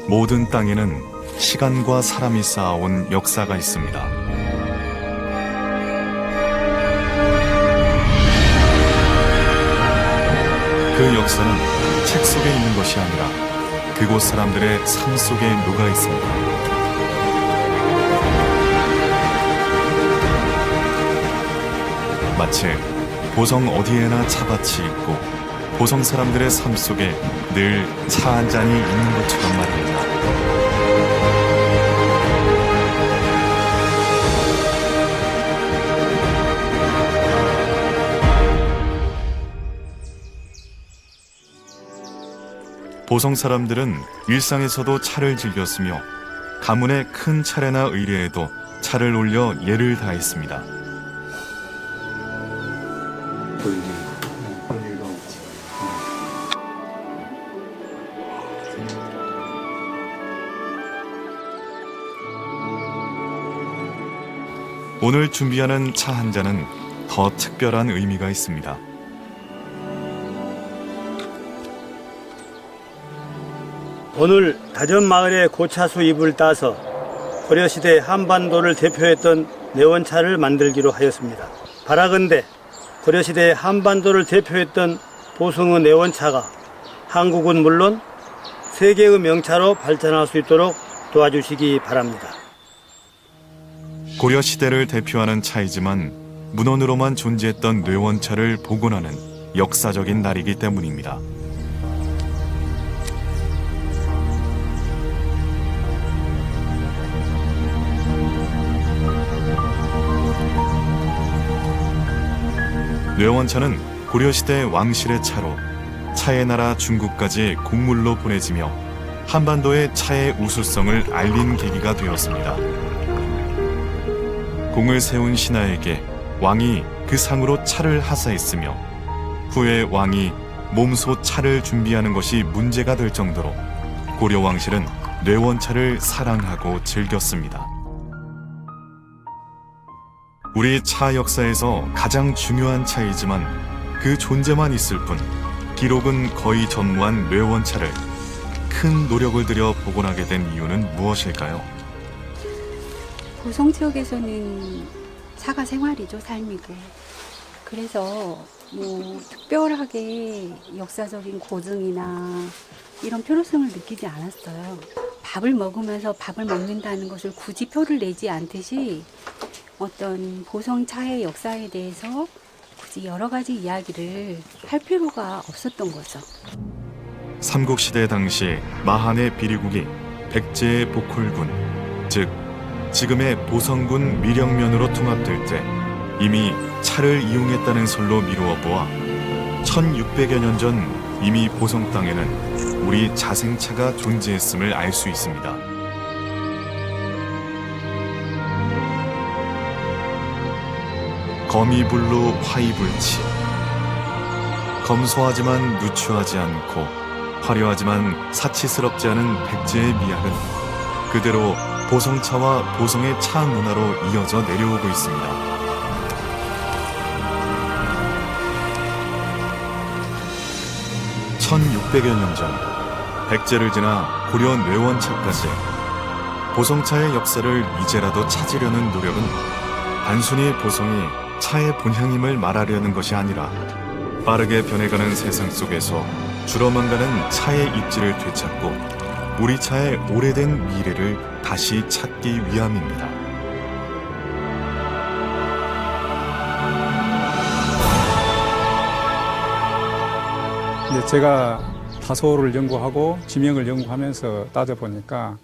모든 땅에는 시간과 사람이 쌓아온 역사가 있습니다. 그 역사는 책 속에 있는 것이 아니라 그곳 사람들의 삶 속에 녹아 있습니다. 마치 보성 어디에나 차밭이 있고 보성 사람들의 삶 속에 늘 차 한 잔이 있는 것처럼 말입니다. 보성 사람들은 일상에서도 차를 즐겼으며 가문의 큰 차례나 의례에도 차를 올려 예를 다했습니다. 오늘 준비하는 차 한 잔은 더 특별한 의미가 있습니다. 오늘 다전마을의 고차수 잎을 따서 고려시대 한반도를 대표했던 내원차를 만들기로 하였습니다. 바라건대 고려시대 한반도를 대표했던 보성의 내원차가 한국은 물론 세계의 명차로 발전할 수 있도록 도와주시기 바랍니다. 고려 시대를 대표하는 차이지만 문헌으로만 존재했던 뇌원차를 복원하는 역사적인 날이기 때문입니다. 뇌원차는 고려시대 왕실의 차로 차의 나라 중국까지 곡물로 보내지며 한반도의 차의 우수성을 알린 계기가 되었습니다. 공을 세운 신하에게 왕이 그 상으로 차를 하사했으며 후에 왕이 몸소 차를 준비하는 것이 문제가 될 정도로 고려 왕실은 뇌원차를 사랑하고 즐겼습니다. 우리 차 역사에서 가장 중요한 차이지만 그 존재만 있을 뿐 기록은 거의 전무한 뇌원차를 큰 노력을 들여 복원하게 된 이유는 무엇일까요? 보성 지역에서는 차가 생활이죠, 삶이고. 그래서 뭐 특별하게 역사적인 고증이나 이런 필요성을 느끼지 않았어요. 밥을 먹으면서 밥을 먹는다는 것을 굳이 표를 내지 않듯이 어떤 보성 차의 역사에 대해서 굳이 여러 가지 이야기를 할 필요가 없었던 거죠. 삼국시대 당시 마한의 비리국이 백제의 복홀군, 즉 지금의 보성군 밀영면으로 통합될 때 이미 차를 이용했다는 설로 미루어 보아 1600여 년 전 이미 보성 땅에는 우리 자생차가 존재했음을 알 수 있습니다. 거미불로 화이불치, 검소하지만 누추하지 않고 화려하지만 사치스럽지 않은 백제의 미학은 그대로 보성차와 보성의 차 문화로 이어져 내려오고 있습니다. (1600여 년) 전 백제를 지나 고려 뇌원차까지 보성차의 역사를 이제라도 찾으려는 노력은 단순히 보성이 차의 본향임을 말하려는 것이 아니라 빠르게 변해가는 세상 속에서 줄어만가는 차의 입지를 되찾고 우리 차의 오래된 미래를 다시 찾기 위함입니다. 제가 다소를 연구하고 지명을 연구하면서 따져보니까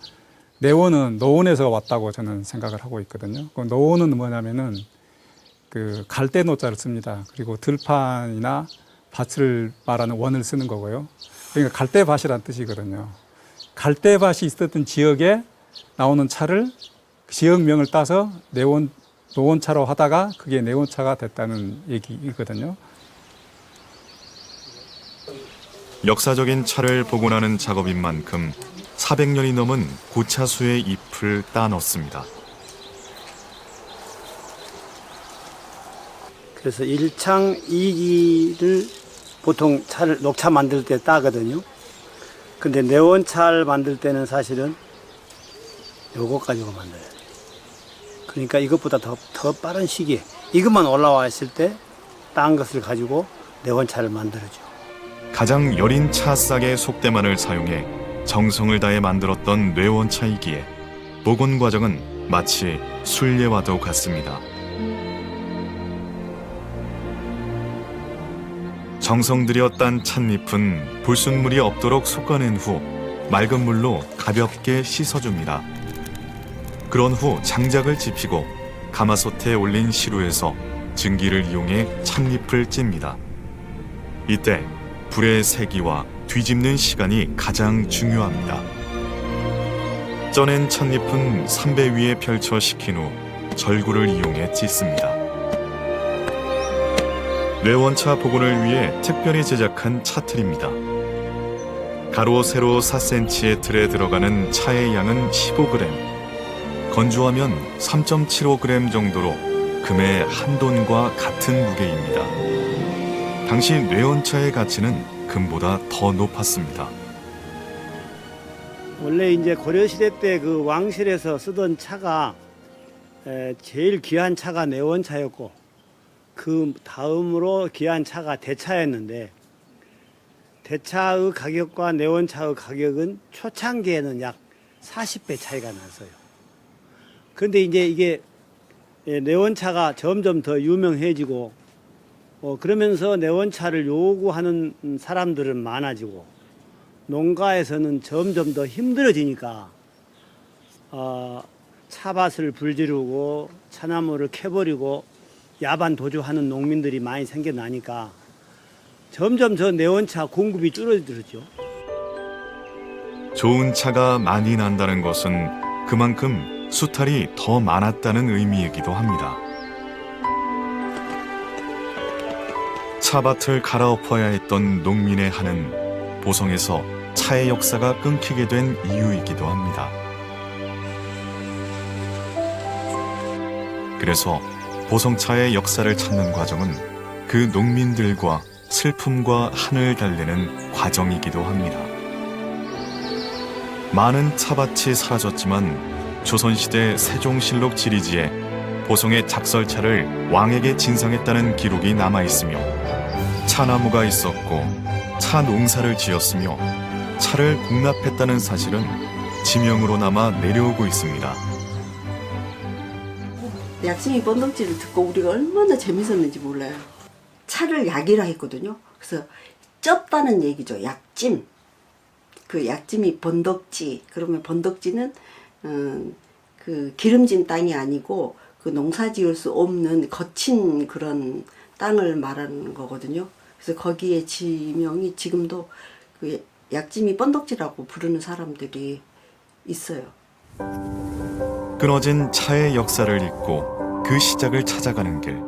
내원은 노원에서 왔다고 저는 생각을 하고 있거든요. 그 노원은 뭐냐면은 그 갈대 노자를 씁니다. 그리고 들판이나 밭을 말하는 원을 쓰는 거고요. 그러니까 갈대밭이라는 뜻이거든요. 갈대밭이 있었던 지역에 나오는 차를 지역명을 따서 노원차로 하다가 그게 내원차가 됐다는 얘기이거든요. 역사적인 차를 복원하는 작업인 만큼 400년이 넘은 고차수의 잎을 따 넣습니다. 그래서 1창 2기를 보통 녹차 만들 때 따거든요. 근데 내원차를 만들 때는 사실은 요거 가지고 만들어야 돼요. 그러니까 이것보다 더 빠른 시기에 이것만 올라와 있을 때 딴 것을 가지고 내원차를 만들어줘. 가장 여린 차 싹의 속대만을 사용해 정성을 다해 만들었던 뇌원차이기에 복원 과정은 마치 순례와도 같습니다. 정성 들여 딴 찻잎은 불순물이 없도록 솎아낸 후 맑은 물로 가볍게 씻어줍니다. 그런 후 장작을 지피고 가마솥에 올린 시루에서 증기를 이용해 찻잎을 찝니다. 이때 불의 세기와 뒤집는 시간이 가장 중요합니다. 쪄낸 찻잎은 삼배 위에 펼쳐 식힌 후 절구를 이용해 찢습니다. 뇌원차 복원을 위해 특별히 제작한 차틀입니다. 가로 세로 4cm의 틀에 들어가는 차의 양은 15g, 건조하면 3.75g 정도로 금의 한 돈과 같은 무게입니다. 당시 뇌원차의 가치는 금보다 더 높았습니다. 원래 이제 고려시대 때 그 왕실에서 쓰던 차가 제일 귀한 차가 내원차였고 그 다음으로 귀한 차가 대차였는데 대차의 가격과 내원차의 가격은 초창기에는 약 40배 차이가 났어요. 그런데 이제 이게 내원차가 점점 더 유명해지고 그러면서 내원차를 요구하는 사람들은 많아지고 농가에서는 점점 더 힘들어지니까 차밭을 불지르고 차나무를 캐버리고 야반 도주하는 농민들이 많이 생겨나니까 점점 저 내원차 공급이 줄어들었죠. 좋은 차가 많이 난다는 것은 그만큼 수탈이 더 많았다는 의미이기도 합니다. 차밭을 갈아엎어야 했던 농민의 한은 보성에서 차의 역사가 끊기게 된 이유이기도 합니다. 그래서 보성차의 역사를 찾는 과정은 그 농민들과 슬픔과 한을 달래는 과정이기도 합니다. 많은 차밭이 사라졌지만 조선시대 세종실록 지리지에 보성의 작설차를 왕에게 진상했다는 기록이 남아있으며 차나무가 있었고 차 농사를 지었으며 차를 공납했다는 사실은 지명으로 남아 내려오고 있습니다. 약심이 번덕지를 듣고 우리가 얼마나 재밌었는지 몰라요. 차를 약이라 했거든요. 그래서 쪘다는 얘기죠. 약찜. 그 약찜이 번덕지. 그러면 번덕지는 그 기름진 땅이 아니고 그 농사 지을 수 없는 거친 그런 땅을 말하는 거거든요. 그래서 거기에 지명이 지금도 그 약찜이 번덕지라고 부르는 사람들이 있어요. 끊어진 차의 역사를 잇고 그 시작을 찾아가는 길.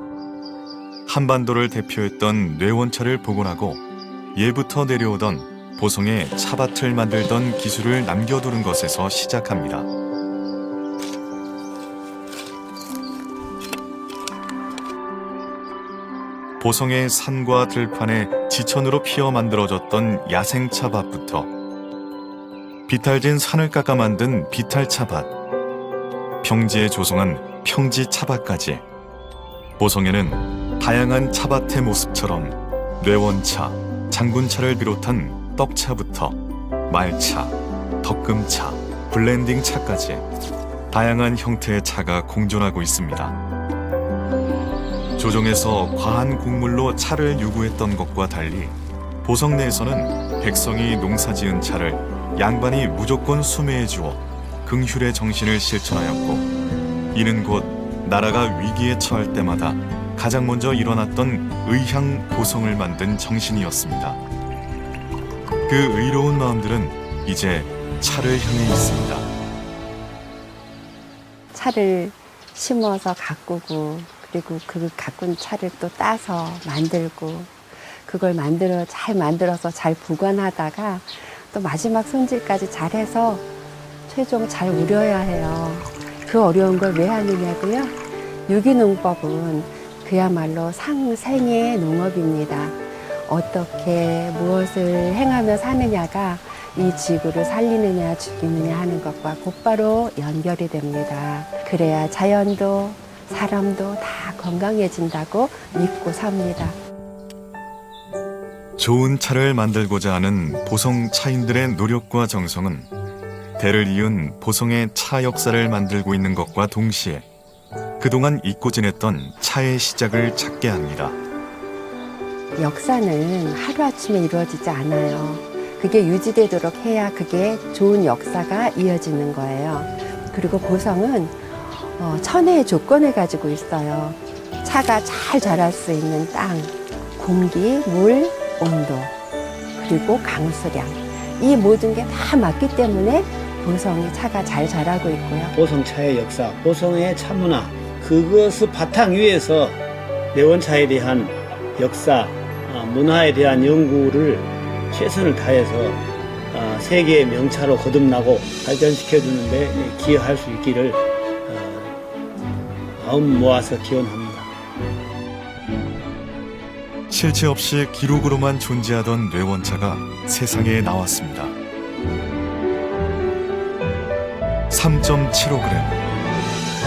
한반도를 대표했던 뇌원차를 복원하고 예부터 내려오던 보성의 차밭을 만들던 기술을 남겨두는 것에서 시작합니다. 보성의 산과 들판에 지천으로 피어 만들어졌던 야생차밭부터 비탈진 산을 깎아 만든 비탈차밭, 평지에 조성한 평지차밭까지 보성에는 다양한 차밭의 모습처럼 뇌원차, 장군차를 비롯한 떡차부터 말차, 덕금차, 블렌딩차까지 다양한 형태의 차가 공존하고 있습니다. 조정에서 과한 곡물로 차를 요구했던 것과 달리 보성 내에서는 백성이 농사지은 차를 양반이 무조건 수매해 주어 긍휼의 정신을 실천하였고, 이는 곧 나라가 위기에 처할 때마다 가장 먼저 일어났던 의향 보성을 만든 정신이었습니다. 그 의로운 마음들은 이제 차를 향해 있습니다. 차를 심어서 가꾸고, 그리고 그 가꾼 차를 또 따서 만들고, 그걸 잘 만들어서 잘 보관하다가 또 마지막 손질까지 잘해서 최종 잘 우려야 해요. 그 어려운 걸 왜 하느냐고요? 유기농법은 그야말로 상생의 농업입니다. 어떻게 무엇을 행하며 사느냐가 이 지구를 살리느냐 죽이느냐 하는 것과 곧바로 연결이 됩니다. 그래야 자연도 사람도 다 건강해진다고 믿고 삽니다. 좋은 차를 만들고자 하는 보성 차인들의 노력과 정성은 대를 이은 보성의 차 역사를 만들고 있는 것과 동시에 그동안 잊고 지냈던 차의 시작을 찾게 합니다. 역사는 하루아침에 이루어지지 않아요. 그게 유지되도록 해야 그게 좋은 역사가 이어지는 거예요. 그리고 보성은 천혜의 조건을 가지고 있어요. 차가 잘 자랄 수 있는 땅, 공기, 물, 온도, 그리고 강수량. 이 모든 게 다 맞기 때문에 보성이 차가 잘 자라고 있고요. 보성차의 역사, 보성의 차문화, 그것을 바탕 위에서 내원차에 대한 역사, 문화에 대한 연구를 최선을 다해서 세계의 명차로 거듭나고 발전시켜주는데 기여할 수 있기를 마음 모아서 기원합니다. 실체 없이 기록으로만 존재하던 뇌원차가 세상에 나왔습니다. 3.75g.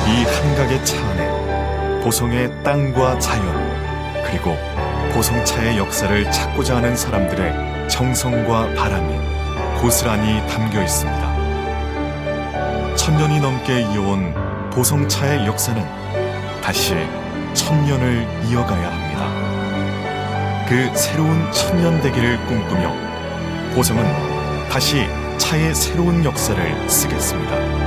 이 한각의 차 안에 보성의 땅과 자연, 그리고 보성차의 역사를 찾고자 하는 사람들의 정성과 바람이 고스란히 담겨 있습니다. 1000년이 넘게 이어온 보성차의 역사는 다시 1000년을 이어가야 합니다. 그 새로운 1000년 되기를 꿈꾸며 보성은 다시 차의 새로운 역사를 쓰겠습니다.